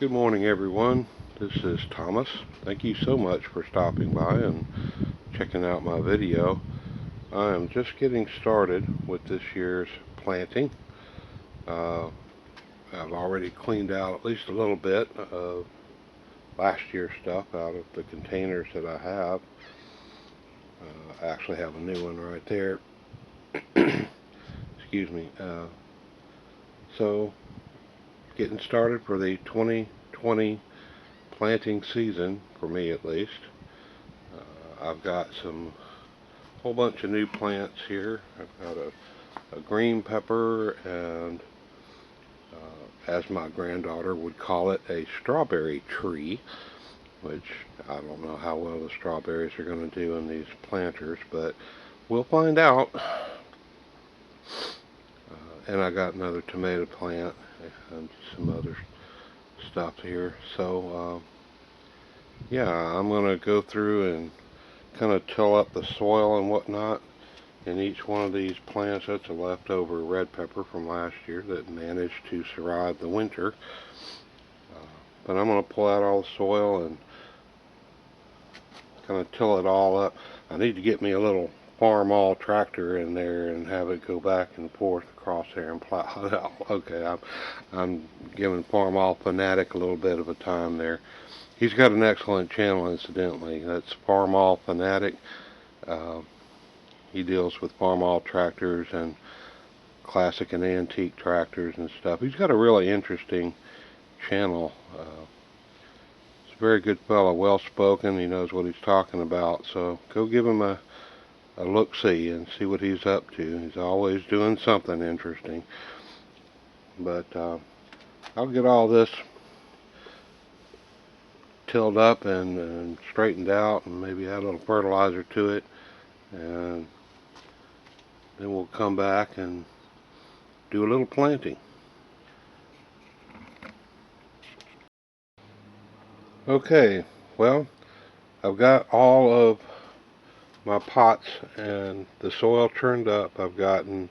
Good morning, everyone. This is Thomas. Thank you so much for stopping by and checking out my video. I am just getting started with this year's planting. I've already cleaned out at least a little bit of last year's stuff out of the containers that I have. I actually have a new one right there. Excuse me. So, getting started for the 2020 planting season, for me at least. I've got some whole bunch of new plants here. I've got a green pepper and as my granddaughter would call it, a strawberry tree, which I don't know how well the strawberries are going to do in these planters, but we'll find out. And I got another tomato plant and some other stuff here. So yeah, I'm going to go through and kind of till up the soil and whatnot in each one of these plants. That's a leftover red pepper from last year that managed to survive the winter. But I'm going to pull out all the soil and kind of till it all up. I need to get me a little Farmall tractor in there and have it go back and forth across there and plow it out. Okay, I'm giving Farmall Fanatic a little bit of a time there. He's got an excellent channel, incidentally. That's Farmall Fanatic. He deals with Farmall tractors and classic and antique tractors and stuff. He's got a really interesting channel. He's a very good fellow, well spoken. He knows what he's talking about. So go give him a look-see and see what he's up to. He's always doing something interesting. But I'll get all this tilled up and straightened out and maybe add a little fertilizer to it, and then we'll come back and do a little planting. Okay, well, I've got all of my pots and the soil turned up. I've gotten,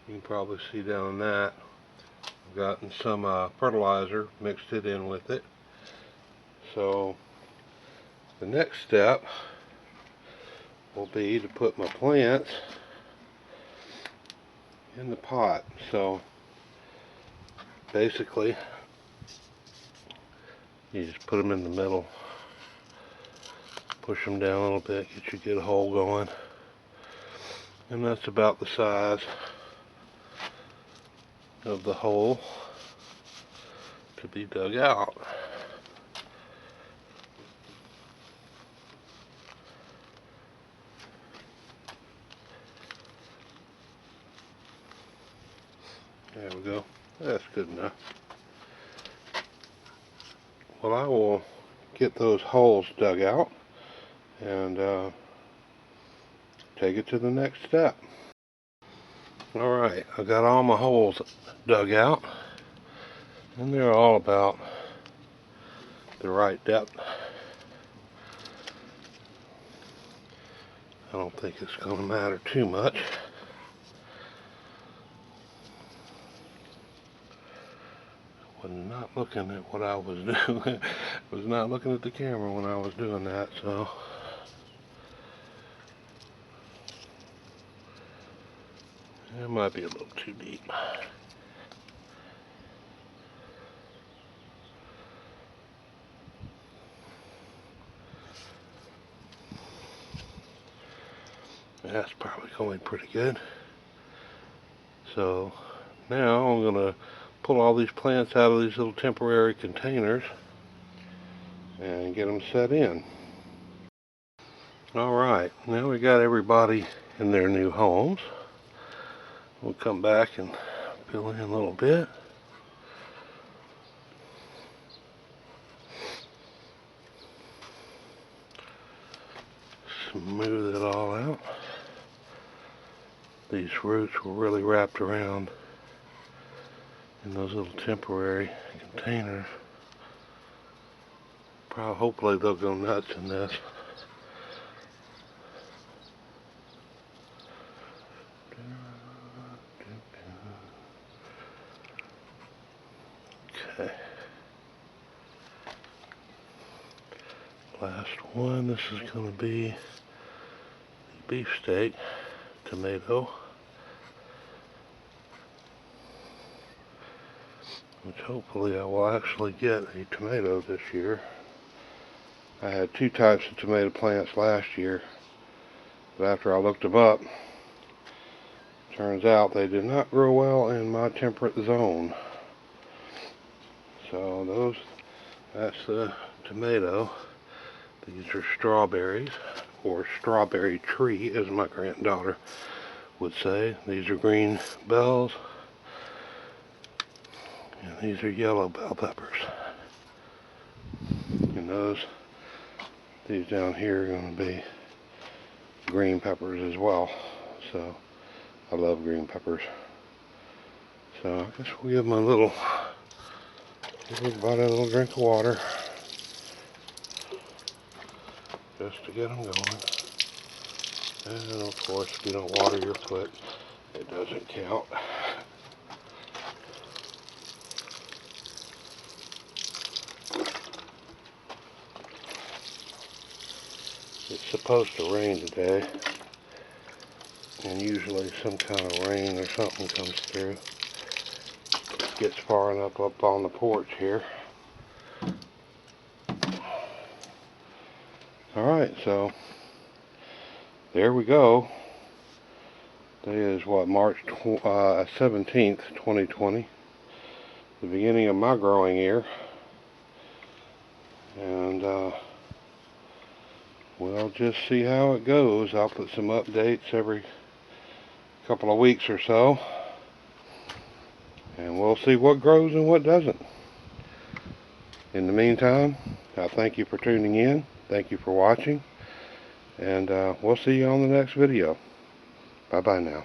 you can probably see down that, I've gotten some fertilizer, mixed it in with it. So the next step will be to put my plants in the pot. So basically you just put them in the middle, push them down a little bit, get your good hole going, and that's about the size of the hole to be dug out. There we go. That's good enough. Well, I will get those holes dug out and take it to the next step. Alright, I got all my holes dug out, and they're all about the right depth. I don't think it's going to matter too much. I was not looking at what I was doing. I was not looking at the camera when I was doing that, so it might be a little too deep. That's probably going pretty good. So now I'm going to pull all these plants out of these little temporary containers and get them set in. Alright, now we got everybody in their new homes. We'll come back and fill in a little bit. Smooth it all out. These roots were really wrapped around in those little temporary containers. Hopefully they'll go nuts in this. Okay. Last one, this is going to be the beefsteak tomato, which hopefully I will actually get a tomato this year. I had two types of tomato plants last year, but after I looked them up, turns out they did not grow well in my temperate zone. So that's the tomato. These are strawberries, or strawberry tree, as my granddaughter would say. These are green bells, and these are yellow bell peppers. And these down here are going to be green peppers as well. So I love green peppers. So I guess we'll give them about a little drink of water, just to get them going. And of course, if you don't water your foot, it doesn't count. It's supposed to rain today, and usually some kind of rain or something comes through. It gets far enough up on the porch here. Alright, so there we go. Today is what, March 17th, 2020. The beginning of my growing year. And we'll just see how it goes. I'll put some updates every couple of weeks or so. And we'll see what grows and what doesn't. In the meantime, I thank you for tuning in. Thank you for watching. And we'll see you on the next video. Bye-bye now.